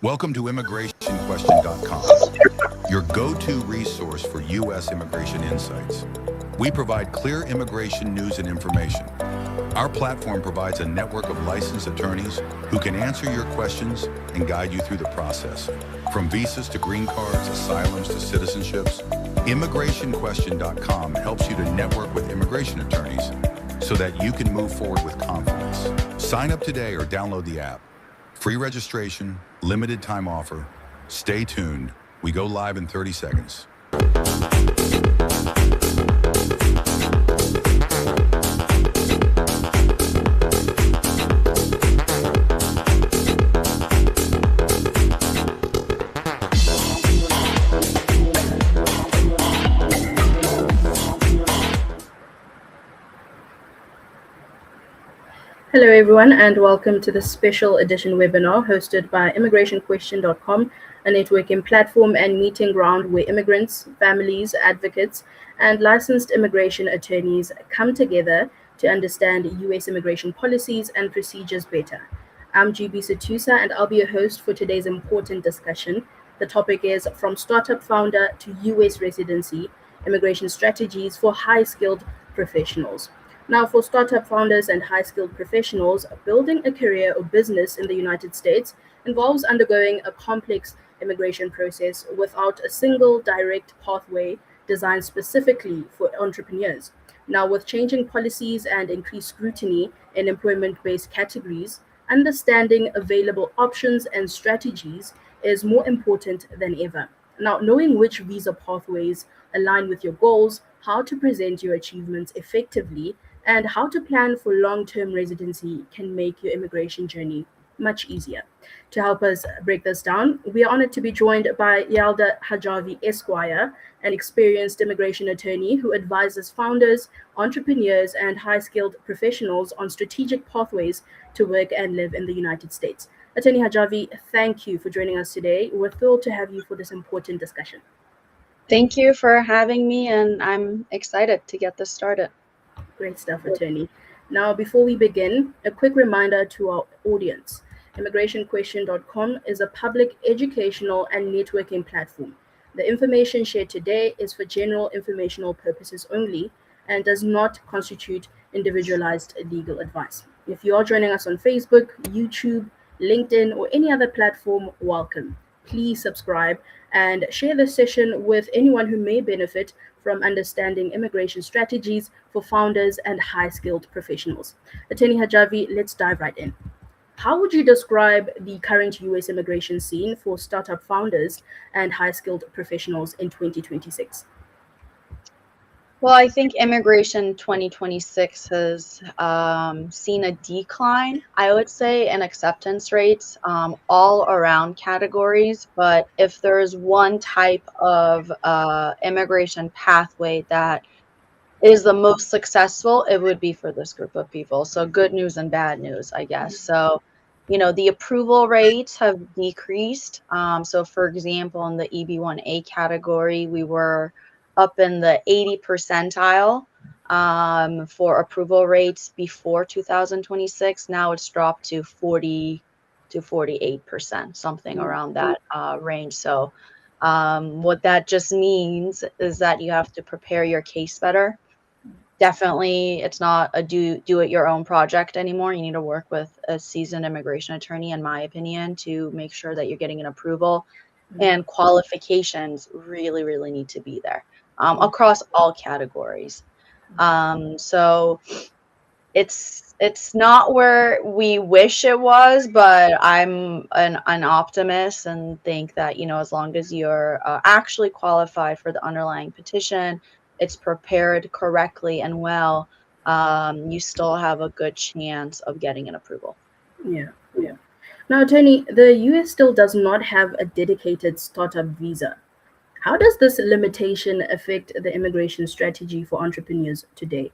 Welcome to immigrationquestion.com, your go-to resource for U.S. immigration insights. We provide clear immigration news and information. Our platform provides a network of licensed attorneys who can answer your questions and guide you through the process. From visas to green cards, asylums to citizenships, immigrationquestion.com helps you to network with immigration attorneys so that you can move forward with confidence. Sign up today or download the app. Free registration, limited time offer. Stay tuned. We go live in 30 seconds. Hello, everyone, and welcome to the special edition webinar hosted by immigrationquestion.com, a networking platform and meeting ground where immigrants, families, advocates, and licensed immigration attorneys come together to understand U.S. immigration policies and procedures better. I'm GB Satusa, and I'll be your host for today's important discussion. The topic is From Startup Founder to U.S. Residency, Immigration Strategies for High-Skilled Professionals. Now, for startup founders and high-skilled professionals, building a career or business in the United States involves undergoing a complex immigration process without a single direct pathway designed specifically for entrepreneurs. Now, with changing policies and increased scrutiny in employment-based categories, understanding available options and strategies is more important than ever. Now, knowing which visa pathways align with your goals, how to present your achievements effectively, and how to plan for long-term residency can make your immigration journey much easier. To help us break this down, we are honored to be joined by Yalda Hajavi Esquire, an experienced immigration attorney who advises founders, entrepreneurs, and high-skilled professionals on strategic pathways to work and live in the United States. Attorney Hajavi, thank you for joining us today. We're thrilled to have you for this important discussion. Thank you for having me, and I'm excited to get this started. Great stuff, attorney. Now, before we begin, a quick reminder to our audience. ImmigrationQuestion.com is a public educational and networking platform. The information shared today is for general informational purposes only and does not constitute individualized legal advice. If you are joining us on Facebook, YouTube, LinkedIn, or any other platform, welcome. Please subscribe and share this session with anyone who may benefit from understanding immigration strategies for founders and high-skilled professionals. Attorney Hajavi, let's dive right in. How would you describe the current U.S. immigration scene for startup founders and high-skilled professionals in 2026? Well, I think immigration 2026 has seen a decline, I would say, in acceptance rates all around categories. But if there's one type of immigration pathway that is the most successful, it would be for this group of people. So good news and bad news, I guess. So, the approval rates have decreased. So, for example, in the EB1A category, we were up in the 80 percentile for approval rates before 2026. Now it's dropped to 40 to 48%, something around that range. So what that just means is that you have to prepare your case better. Definitely, it's not a do it your own project anymore. You need to work with a seasoned immigration attorney, in my opinion, to make sure that you're getting an approval. And qualifications really, really need to be there across all categories. So it's not where we wish it was, but I'm an optimist and think that, as long as you're actually qualified for the underlying petition, it's prepared correctly and well, you still have a good chance of getting an approval. Yeah. Now, Tony, the US still does not have a dedicated startup visa. How does this limitation affect the immigration strategy for entrepreneurs today?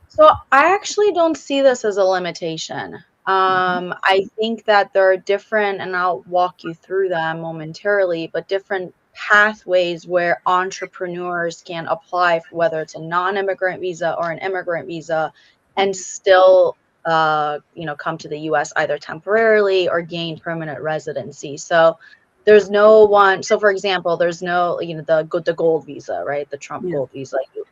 So I actually don't see this as a limitation. I think that there are different, and I'll walk you through them momentarily, but different pathways where entrepreneurs can apply for whether it's a non-immigrant visa or an immigrant visa and still come to the U.S. either temporarily or gain permanent residency. So there's no one. So for example, there's no, the gold visa, right? The Trump gold visa. You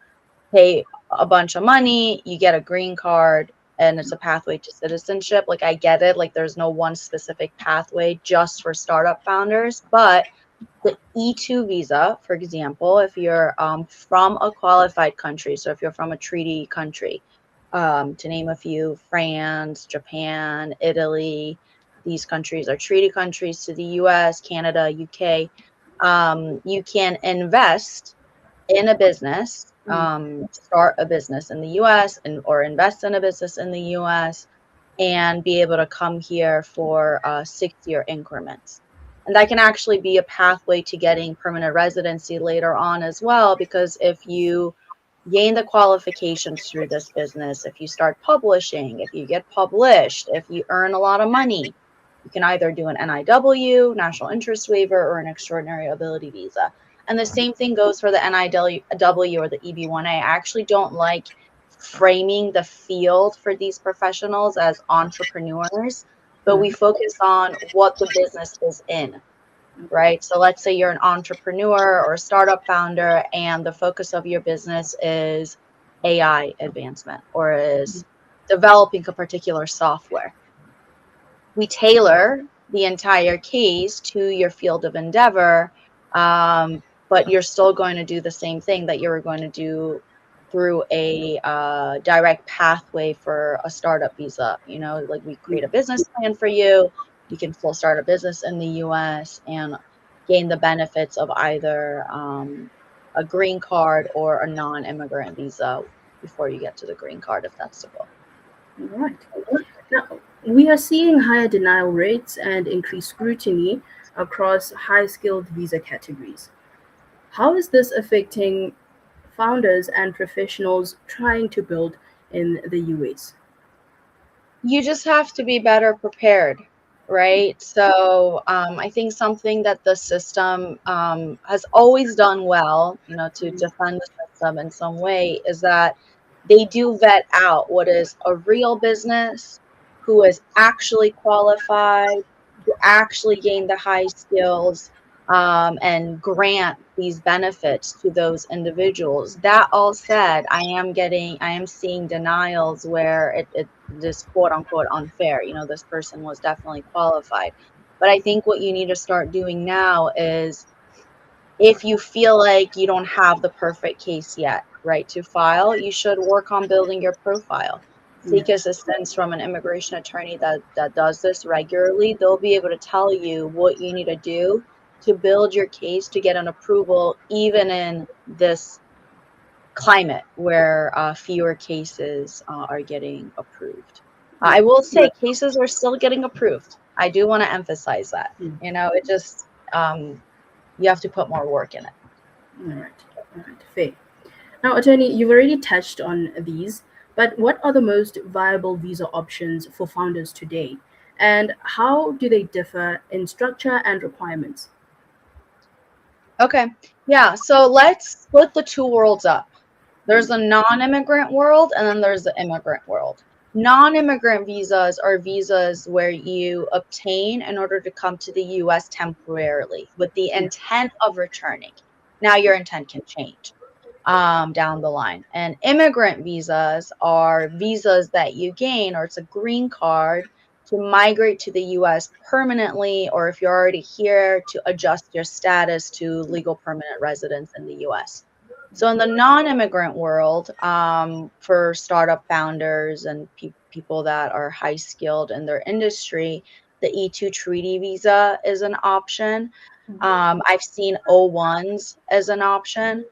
pay a bunch of money, you get a green card, and it's a pathway to citizenship. Like, I get it. Like, there's no one specific pathway just for startup founders, but the E2 visa, for example, if you're from a qualified country, so if you're from a treaty country, to name a few, France, Japan, Italy, these countries are treaty countries to the US, Canada, UK, you can invest in a business, start a business in the US or invest in a business in the US and be able to come here for 6-year increments. And that can actually be a pathway to getting permanent residency later on as well, because if you gain the qualifications through this business, if you start publishing, if you get published, if you earn a lot of money, you can either do an NIW, National Interest Waiver, or an Extraordinary Ability Visa. And the same thing goes for the NIW or the EB1A. I actually don't like framing the field for these professionals as entrepreneurs, but we focus on what the business is in, right? So let's say you're an entrepreneur or a startup founder and the focus of your business is AI advancement or is developing a particular software. We tailor the entire case to your field of endeavor, but you're still going to do the same thing that you were going to do through a direct pathway for a startup visa. Like, we create a business plan for you. You can still start a business in the US and gain the benefits of either a green card or a non-immigrant visa before you get to the green card, if that's the goal. All right. Now, we are seeing higher denial rates and increased scrutiny across high-skilled visa categories. How is this affecting founders and professionals trying to build in the US? You just have to be better prepared, right? So I think something that the system has always done well, to defend the system in some way, is that they do vet out what is a real business, who is actually qualified, who actually gained the high skills, and grant these benefits to those individuals. That all said, I am seeing denials where it is quote unquote unfair. This person was definitely qualified. But I think what you need to start doing now is, if you feel like you don't have the perfect case yet, right, to file, you should work on building your profile. Seek assistance from an immigration attorney that does this regularly. They'll be able to tell you what you need to do to build your case to get an approval, even in this climate where fewer cases are getting approved. I will say cases are still getting approved. I do want to emphasize that. It just, you have to put more work in it. All right, fair. Now, attorney, you've already touched on these, but what are the most viable visa options for founders today? And how do they differ in structure and requirements? Okay. Yeah. So let's split the two worlds up. There's a non-immigrant world and then there's the immigrant world. Non-immigrant visas are visas where you obtain in order to come to the US temporarily with the intent of returning. Now your intent can change down the line. And immigrant visas are visas that you gain, or it's a green card to migrate to the US permanently, or if you're already here, to adjust your status to legal permanent residence in the US. So in the non-immigrant world, for startup founders and people that are high skilled in their industry, the E2 treaty visa is an option. I've seen O1s as an option.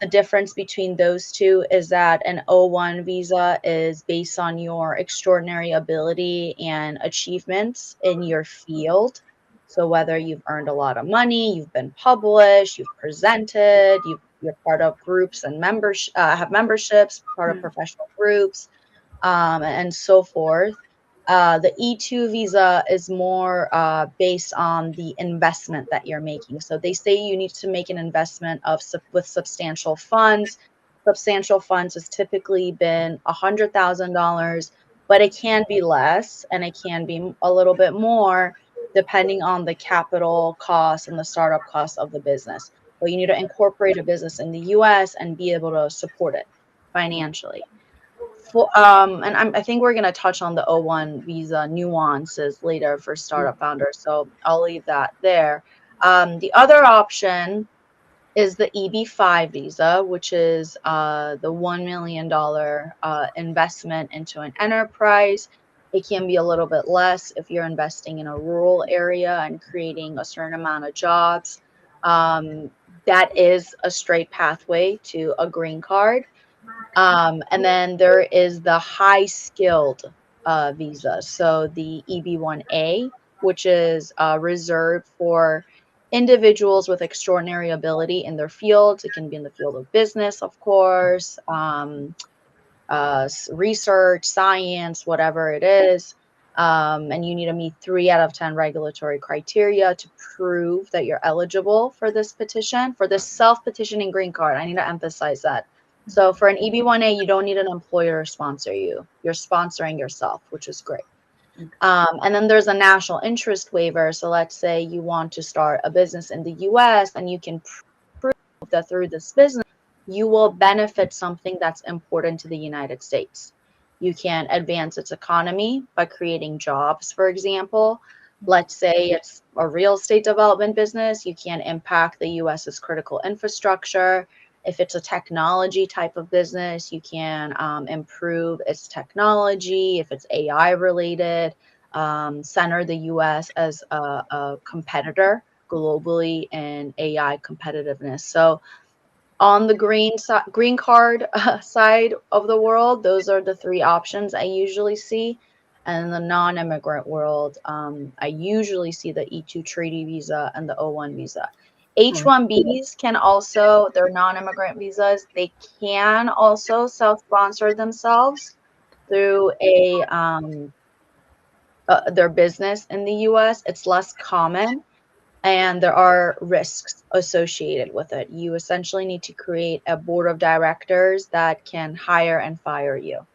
The difference between those two is that an O1 visa is based on your extraordinary ability and achievements in your field. So whether you've earned a lot of money, you've been published, you've presented, you're part of groups and have memberships, part of professional groups, and so forth. The E2 visa is more based on the investment that you're making. So they say you need to make an investment with substantial funds. Substantial funds has typically been $100,000 but it can be less and it can be a little bit more depending on the capital costs and the startup costs of the business. But you need to incorporate a business in the US and be able to support it financially. I think we're going to touch on the O1 visa nuances later for startup founders, so I'll leave that there. The other option is the EB5 visa, which is the $1 million investment into an enterprise. It can be a little bit less if you're investing in a rural area and creating a certain amount of jobs. That is a straight pathway to a green card. And then there is the high skilled visa. So the EB1A, which is reserved for individuals with extraordinary ability in their fields. It can be in the field of business, of course, research, science, whatever it is. And you need to meet 3 out of 10 regulatory criteria to prove that you're eligible for this petition, for this self-petitioning green card. I need to emphasize that. So for an EB1A, you don't need an employer to sponsor you. You're sponsoring yourself, which is great. And then there's a national interest waiver. So let's say you want to start a business in the US and you can prove that through this business, you will benefit something that's important to the United States. You can advance its economy by creating jobs, for example. Let's say it's a real estate development business, you can impact the US's critical infrastructure. If it's a technology type of business, you can improve its technology. If it's AI related, center the US as a competitor globally in AI competitiveness. So on the green card side of the world, those are the 3 options I usually see. And in the non-immigrant world, I usually see the E2 treaty visa and the O1 visa. H1Bs can also, they're non-immigrant visas, they can also self-sponsor themselves through their business in the US. It's less common and there are risks associated with it. You essentially need to create a board of directors that can hire and fire you.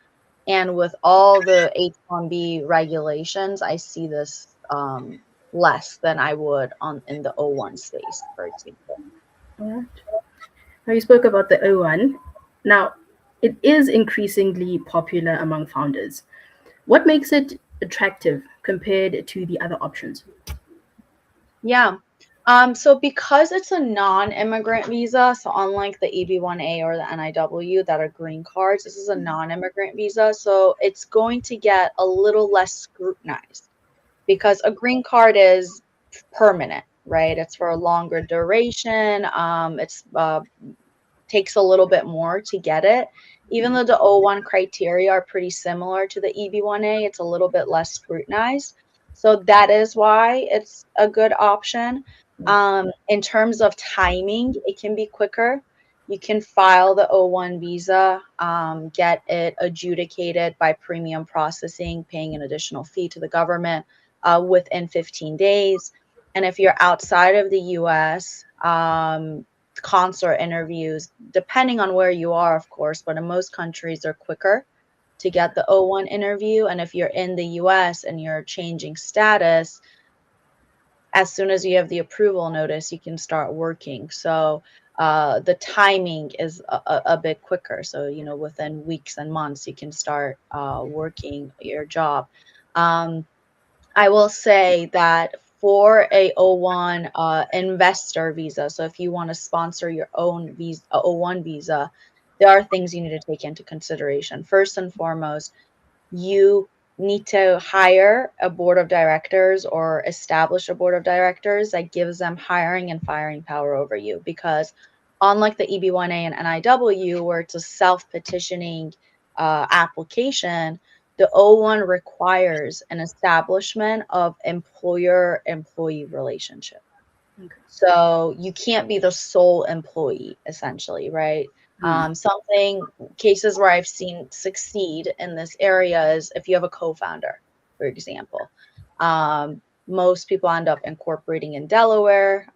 And with all the H1B regulations, I see this less than I would in the O1 space, for example. All right. Now you spoke about the O1. Now, it is increasingly popular among founders. What makes it attractive compared to the other options? Yeah. So because it's a non-immigrant visa, so unlike the EB1A or the NIW that are green cards, this is a non-immigrant visa. So it's going to get a little less scrutinized because a green card is permanent, right? It's for a longer duration. It's takes a little bit more to get it. Even though the O1 criteria are pretty similar to the EB1A, it's a little bit less scrutinized. So that is why it's a good option. In terms of timing, it can be quicker. You can file the O1 visa, get it adjudicated by premium processing, paying an additional fee to the government within 15 days. And if you're outside of the US, consular interviews, depending on where you are, of course, but in most countries they're quicker to get the O1 interview. And if you're in the US and you're changing status, as soon as you have the approval notice, you can start working. So the timing is a bit quicker. So, within weeks and months, you can start working your job. I will say that for a O1 investor visa, so if you want to sponsor your own visa, O1 visa, there are things you need to take into consideration. First and foremost, you need to hire a board of directors or establish a board of directors that gives them hiring and firing power over you. Because unlike the EB1A and NIW, where it's a self-petitioning application, the O1 requires an establishment of employer-employee relationship. Okay. So you can't be the sole employee, essentially, right? Cases where I've seen succeed in this area is if you have a co-founder, for example. Most people end up incorporating in Delaware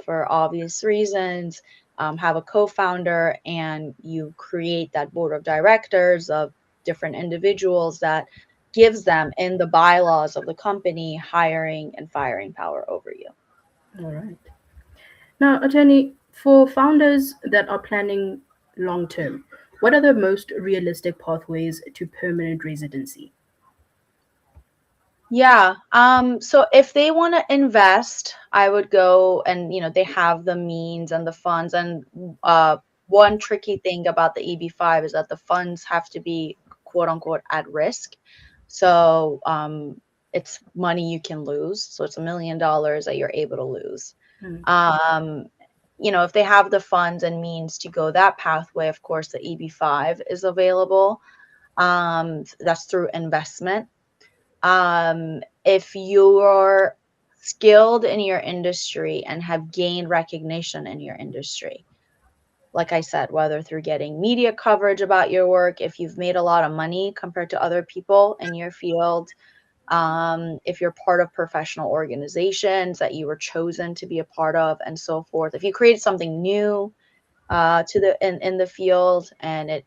for obvious reasons, have a co-founder, and you create that board of directors of different individuals that gives them in the bylaws of the company hiring and firing power over you. All right. Now, attorney, for founders that are planning long term, what are the most realistic pathways to permanent residency? Yeah. So if they want to invest, I would go and, they have the means and the funds. And one tricky thing about the EB5 is that the funds have to be quote unquote at risk. So it's money you can lose. So it's $1 million that you're able to lose. Mm. Um, if they have the funds and means to go that pathway, of course, the EB5 is available. That's through investment. If you're skilled in your industry and have gained recognition in your industry, like I said, whether through getting media coverage about your work, if you've made a lot of money compared to other people in your field, if you're part of professional organizations that you were chosen to be a part of, and so forth, if you created something new to the in the field and it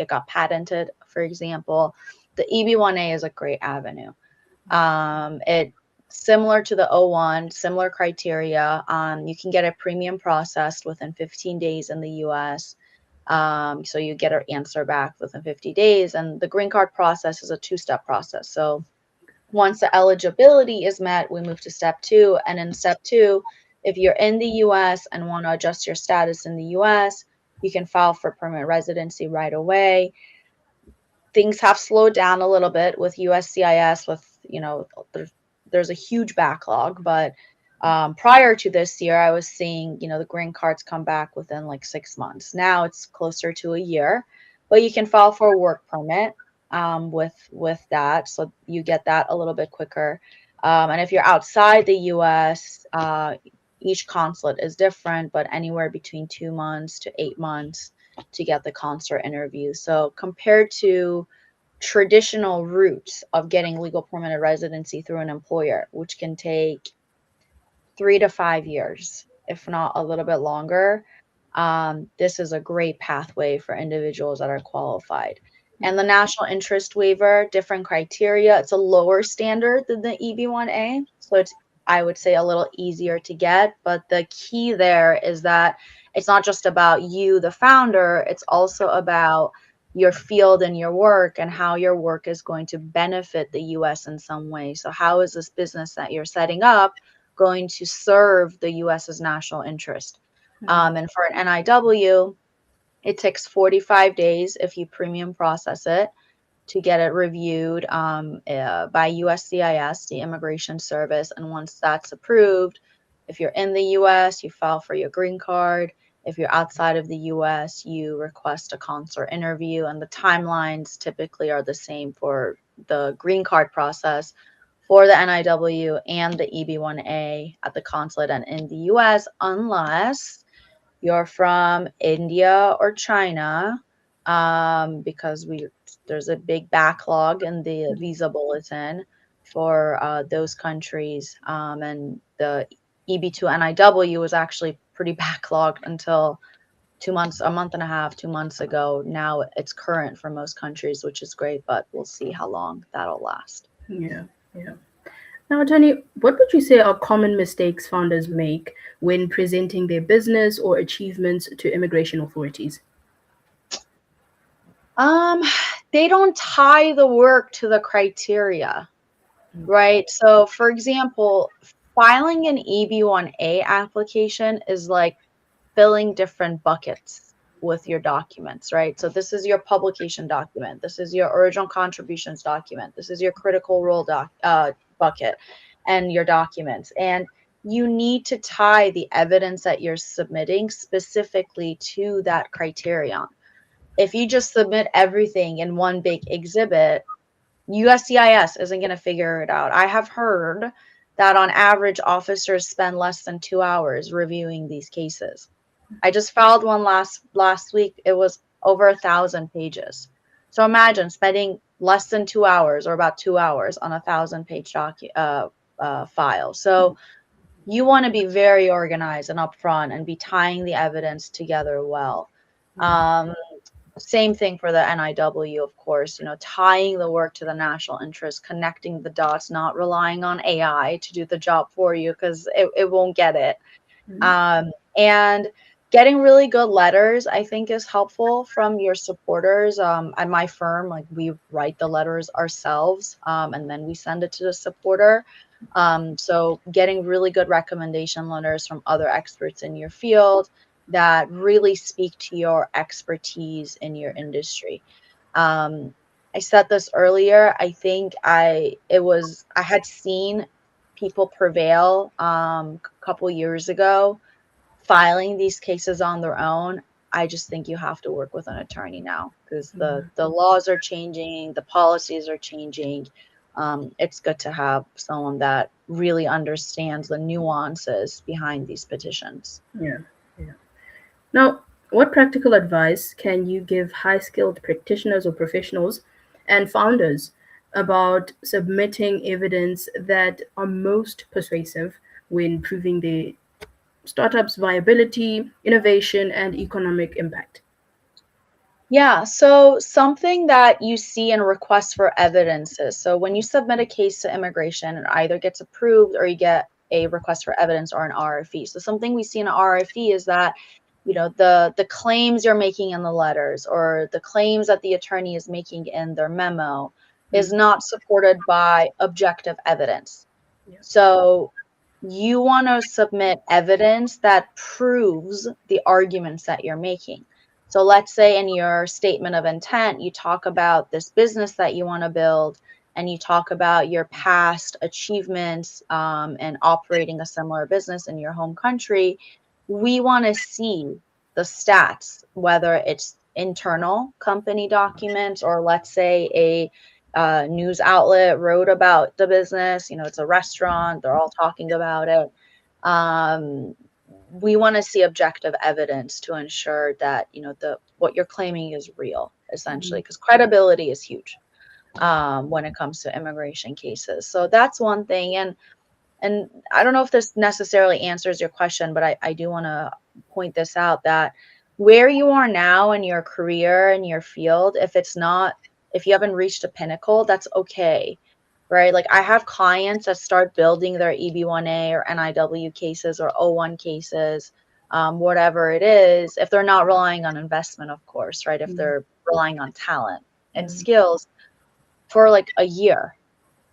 got patented, for example, the EB1A is a great avenue. It similar to the O1, similar criteria. You can get a premium processed within 15 days in the US. So you get an answer back within 50 days. And the green card process is a two-step process. So once the eligibility is met, we move to step 2. And in step 2, if you're in the US and want to adjust your status in the US, you can file for permanent residency right away. Things have slowed down a little bit with USCIS, there's a huge backlog, but prior to this year, I was seeing, the green cards come back within like 6 months. Now it's closer to a year, but you can file for a work permit with that. So you get that a little bit quicker. And if you're outside the US, each consulate is different, but anywhere between 2 months to 8 months to get the consular interview. So compared to traditional routes of getting legal permanent residency through an employer, which can take 3 to 5 years, if not a little bit longer, this is a great pathway for individuals that are qualified. And the national interest waiver, different criteria. It's a lower standard than the EB1A. So it's, I would say, a little easier to get. But the key there is that it's not just about you, the founder, it's also about your field and your work and how your work is going to benefit the US in some way. So how is this business that you're setting up going to serve the US's national interest? And for an NIW, it takes 45 days if you premium process it to get it reviewed by USCIS, the Immigration Service. And once that's approved, if you're in the US, you file for your green card. If you're outside of the US, you request a consular interview. And the timelines typically are the same for the green card process for the NIW and the EB1A at the consulate and in the US, unless you're from India or China, because there's a big backlog in the visa bulletin for those countries. And the EB2 NIW was actually pretty backlogged until 2 months, a month and a half, 2 months ago. Now it's current for most countries, which is great, but we'll see how long that'll last. Yeah, yeah. Now, Tony, what would you say are common mistakes founders make when presenting their business or achievements to immigration authorities? They don't tie the work to the criteria, right? So, for example, filing an EB1A application is like filling different buckets with your documents, right? So this is your publication document. This is your original contributions document. This is your critical role bucket and your documents. And you need to tie the evidence that you're submitting specifically to that criterion. If you just submit everything in one big exhibit, USCIS isn't going to figure it out. I have heard that on average, officers spend less than 2 hours reviewing these cases. I just filed one last week. It was over 1,000 pages. So imagine spending less than 2 hours or about 2 hours on 1,000-page file. So you want to be very organized and upfront and be tying the evidence together well. Same thing for the NIW, of course, tying the work to the national interest, connecting the dots, not relying on AI to do the job for you because it won't get it. And getting really good letters, I think, is helpful from your supporters. At my firm, like we write the letters ourselves, and then we send it to the supporter. So getting really good recommendation letters from other experts in your field that really speak to your expertise in your industry. I said this earlier. I think I had seen people prevail a couple years ago filing these cases on their own. I just think you have to work with an attorney now because the laws are changing, the policies are changing. It's good to have someone that really understands the nuances behind these petitions. Yeah, yeah. Now, what practical advice can you give high skilled practitioners or professionals and founders about submitting evidence that are most persuasive when proving their startup's viability, innovation, and economic impact? Yeah, so something that you see in requests for evidences. So when you submit a case to immigration, it either gets approved or you get a request for evidence or an RFE. So something we see in an RFE is that, the claims you're making in the letters or the claims that the attorney is making in their memo is Mm, not supported by objective evidence. yeah. So you want to submit evidence that proves the arguments that you're making. So let's say in your statement of intent, you talk about this business that you want to build and you talk about your past achievements and operating a similar business in your home country. We want to see the stats, whether it's internal company documents or let's say a news outlet wrote about the business. It's a restaurant, they're all talking about it. Um, we want to see objective evidence to ensure that the what you're claiming is real, essentially, Mhm. because credibility is huge when it comes to immigration cases. So that's one thing. And I don't know if this necessarily answers your question, but I do want to point this out that where you are now in your career in your field, if you haven't reached a pinnacle, that's okay, right? Like I have clients that start building their EB1A or NIW cases or O1 cases, whatever it is, if they're not relying on investment, of course, right? If Mm, they're relying on talent and mm, skills for like a year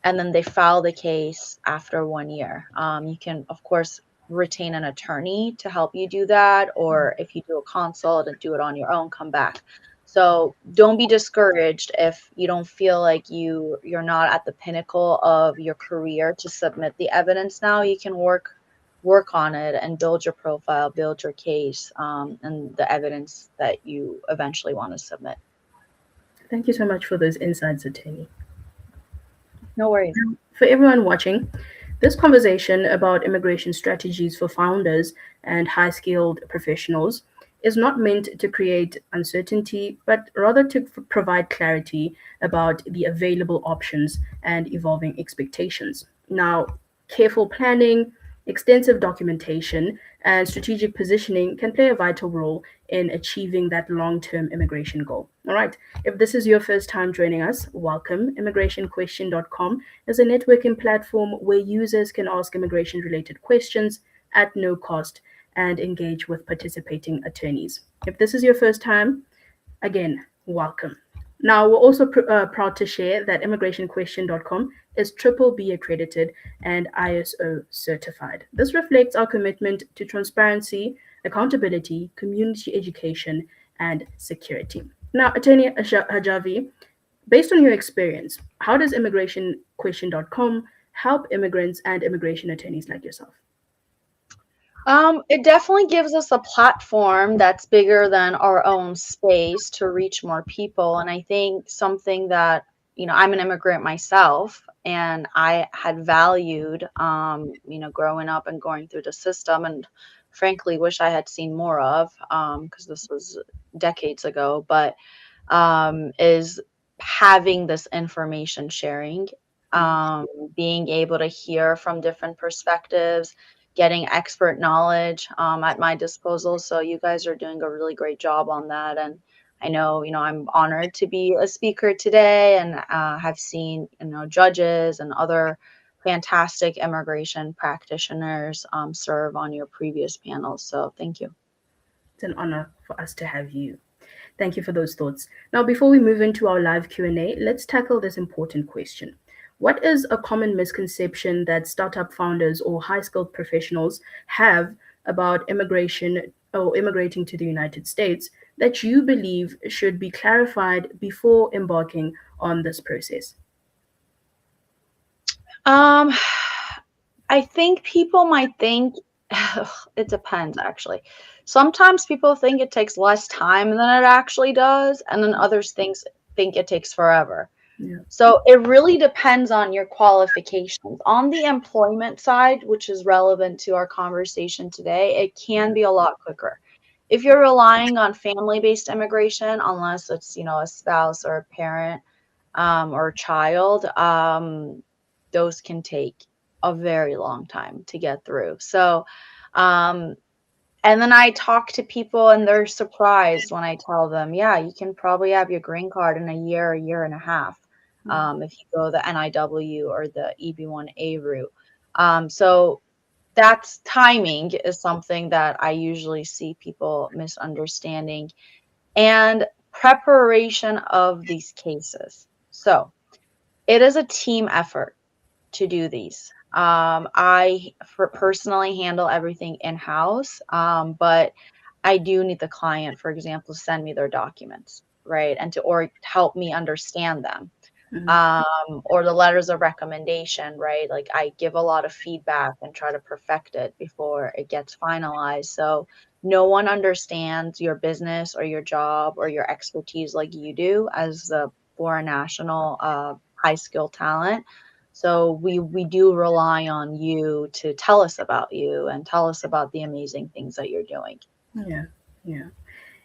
and then they file the case after 1 year. You can, of course, retain an attorney to help you do that, or if you do a consult and do it on your own, come back. So don't be discouraged if you don't feel like you're not at the pinnacle of your career to submit the evidence now. You can work on it and build your profile, build your case, and the evidence that you eventually want to submit. Thank you so much for those insights, Ateni. No worries. For everyone watching, this conversation about immigration strategies for founders and high skilled professionals is not meant to create uncertainty, but rather to provide clarity about the available options and evolving expectations. Now, careful planning, extensive documentation, and strategic positioning can play a vital role in achieving that long term immigration goal. All right, if this is your first time joining us, welcome. ImmigrationQuestion.com is a networking platform where users can ask immigration related questions at no cost and engage with participating attorneys. If this is your first time, again, welcome. Now, we're also proud to share that ImmigrationQuestion.com is triple B accredited and ISO certified. This reflects our commitment to transparency, accountability, community education, and security. Now, Attorney Hajavi, based on your experience, how does ImmigrationQuestion.com help immigrants and immigration attorneys like yourself? It definitely gives us a platform that's bigger than our own space to reach more people. And I think something that, I'm an immigrant myself and I had valued, growing up and going through the system and frankly wish I had seen more of, because this was decades ago, but is having this information sharing, um, being able to hear from different perspectives, getting expert knowledge at my disposal. So you guys are doing a really great job on that. And I know, I'm honored to be a speaker today and have seen, judges and other fantastic immigration practitioners serve on your previous panels. So thank you. It's an honor for us to have you. Thank you for those thoughts. Now, before we move into our live Q&A, let's tackle this important question. What is a common misconception that startup founders or high-skilled professionals have about immigration or immigrating to the United States that you believe should be clarified before embarking on this process? Um, I think people might think it depends actually. Sometimes people think it takes less time than it actually does, and then others think it takes forever. Yeah. So it really depends on your qualifications. On the employment side, which is relevant to our conversation today, it can be a lot quicker. If you're relying on family-based immigration, unless it's, a spouse or a parent or a child, those can take a very long time to get through. So, um, and then I talk to people and they're surprised when I tell them, yeah, you can probably have your green card in a year and a half, if you go the NIW or the EB1A route. So that's timing is something that I usually see people misunderstanding, and preparation of these cases. So it is a team effort to do these. I personally handle everything in-house, but I do need the client, for example, to send me their documents, right? And or help me understand them. Mhm. Or the letters of recommendation, right? Like I give a lot of feedback and try to perfect it before it gets finalized. So no one understands your business or your job or your expertise like you do as the foreign national high skill talent. So we do rely on you to tell us about you and tell us about the amazing things that you're doing. Yeah, yeah.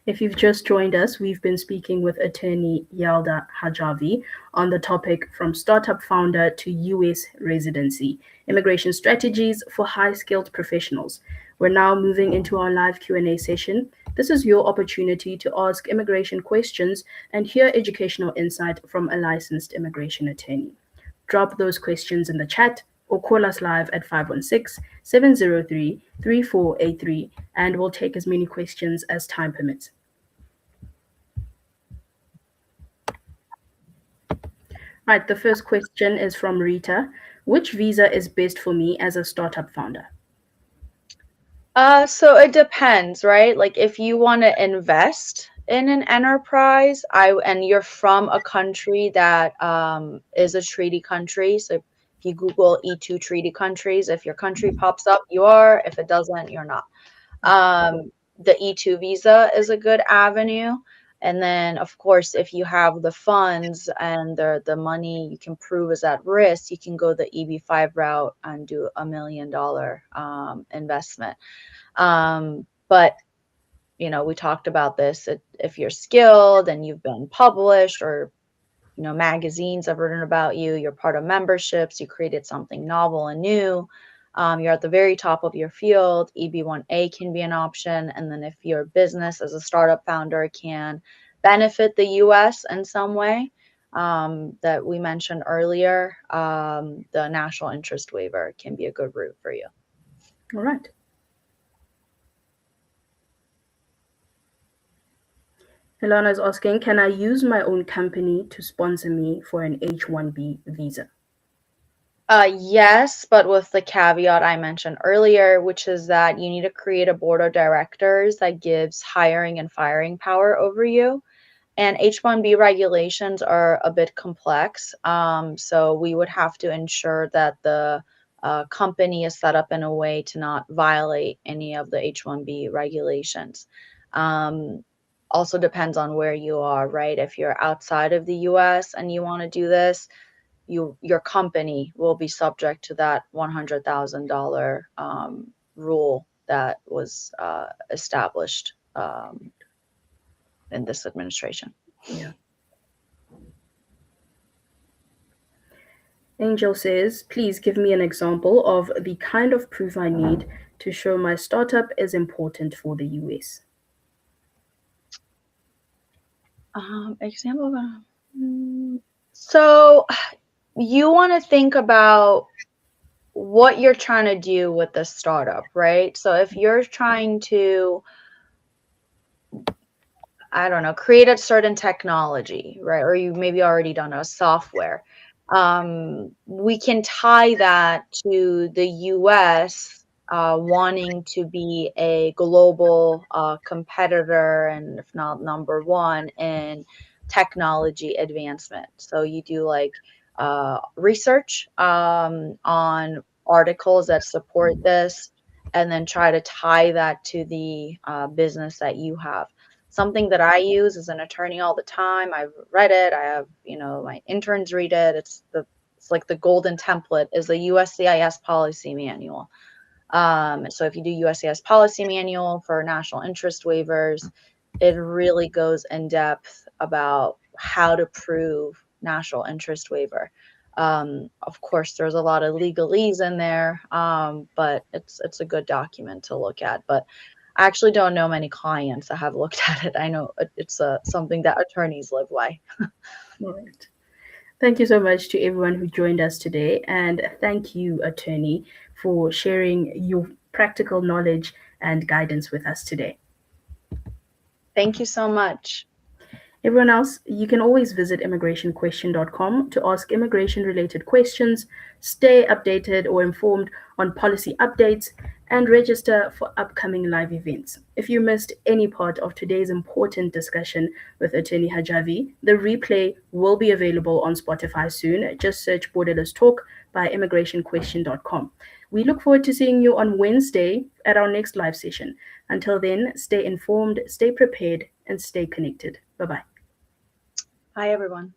If you've just joined us, we've been speaking with attorney Yalda Hajavi on the topic From Startup Founder to US Residency, Immigration Strategies for High-Skilled Professionals. We're now moving into our live Q&A session. This is your opportunity to ask immigration questions and hear educational insight from a licensed immigration attorney. Drop those questions in the chat or call us live at 516-703-3483, and we'll take as many questions as time permits. Right, the first question is from Rita. Which visa is best for me as a startup founder? So it depends, right? Like if you want to invest in an enterprise, and you're from a country that is a treaty country. So if you Google E2 treaty countries, if your country pops up, you are. If it doesn't, you're not. The E2 visa is a good avenue. And then, of course, if you have the funds and the money you can prove is at risk, you can go the EB5 route and do $1 million investment. But we talked about this. If you're skilled and you've been published, or magazines have written about you, you're part of memberships, you created something novel and new, you're at the very top of your field, EB1A can be an option. And then if your business as a startup founder can benefit the US in some way, that we mentioned earlier, the national interest waiver can be a good route for you. All right. Ilana is asking, can I use my own company to sponsor me for an H-1B visa? Yes, but with the caveat I mentioned earlier, which is that you need to create a board of directors that gives hiring and firing power over you. And H-1B regulations are a bit complex. So we would have to ensure that the company is set up in a way to not violate any of the H-1B regulations. Also depends on where you are, right? If you're outside of the US and you want to do this, your company will be subject to that $100,000 rule that was established in this administration. Yeah. Angel says, please give me an example of the kind of proof I need to show my startup is important for the US. Example. So you want to think about what you're trying to do with the startup, right? So if you're trying to, I don't know, create a certain technology, right? Or you maybe already done a software. We can tie that to the US wanting to be a global competitor, and if not number one in technology advancement. So you do like research on articles that support this, and then try to tie that to the business that you have. Something that I use as an attorney all the time. I've read it. I have, my interns read it. It's like the golden template is the USCIS policy manual. So if you do USCIS policy manual for national interest waivers, it really goes in depth about how to prove national interest waiver. Of course, there's a lot of legalese in there, but it's a good document to look at. But I actually don't know many clients that have looked at it. I know it's something that attorneys live by. All right. Thank you so much to everyone who joined us today. And thank you, attorney, for sharing your practical knowledge and guidance with us today. Thank you so much. Everyone else, you can always visit immigrationquestion.com to ask immigration-related questions, stay updated or informed on policy updates, and register for upcoming live events. If you missed any part of today's important discussion with Attorney Hajavi, the replay will be available on Spotify soon. Just search Borderless Talk by immigrationquestion.com. We look forward to seeing you on Wednesday at our next live session. Until then, stay informed, stay prepared, and stay connected. Bye-bye. Hi, everyone.